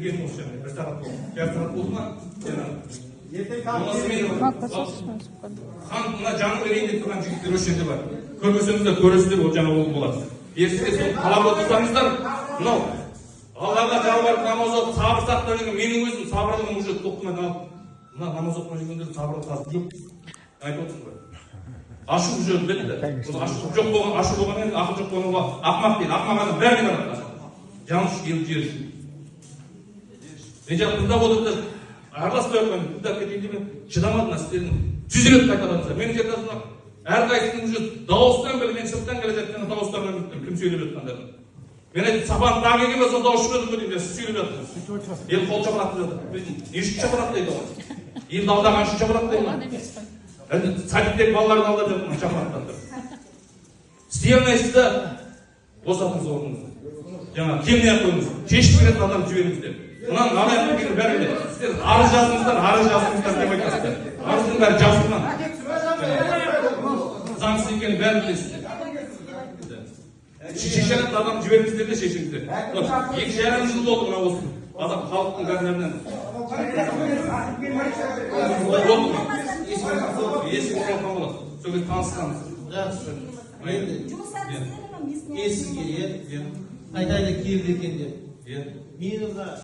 келгенім осы жерге. 1 сағат болды. Жарты сағат болды ма? Хан мына жанын берейін деп тұрған жігіттер осы жерде бар. Көрмесеңіздер көресіздер, ол жаңа ол болады. Ертеде сол қалап отырсаңыздар, мынау Аллаға жалбарып намаз оқып сабыр сақтап жүрген менің өзім сабырлығым уже тоқтамай қалып. Мына намаз оқымай жүргендер сабырлық қазір жоқ. Айтып отырсың ғой. Ашу уже бітті. Ашу жоқ болған, ашу болған енді ақыл жоқ болғанға ақымақ дейді. Ақымақ адам бәріне барады. Жаныш ел жер. Мен жаңа тыңдап отырды. Араласпай отқан тыңдап кетейін деп шыдамадым сіздердің 100 рет қайталамын. Менің жерде әрқайсының уже дауыстан бері мен сырттан келе жатқан дауыстарынан біттім. Кім сөйлеп жатқандарын. Мен айтып сабан тағы келген болса дауыс шығып өтіп деймін. Сіз сөйлеп жатырсыз. Ел қол шапалақтап жатыр. Не үшін шапалақтайды ол? Елді алдаған үшін шапалақтайды ма? Садиктегі балаларды алдап жатыр шапалақтандырып. Істей алмайсыз да босатыңыз орныңызды. Жаңа кеміне қойыңыз. Шешіп беретін адам жіберіңіздер. Мынаның арайып келгені бәрінде. Сіздер арыз жазыңыздар деп айтасыздар. Арыздың бәрі жазылған. Заңсыз екенін бәрін білесіздер. Шешеніп адам жіберіңіздер де шешіңіздер. 2,5 жыл болды мына осы. Адам халықтың бәрінен. Есім құралқан болады. Сол кезде танысқанбыз. Жақсы. Есімге, қайтайда келді екен деп. Мені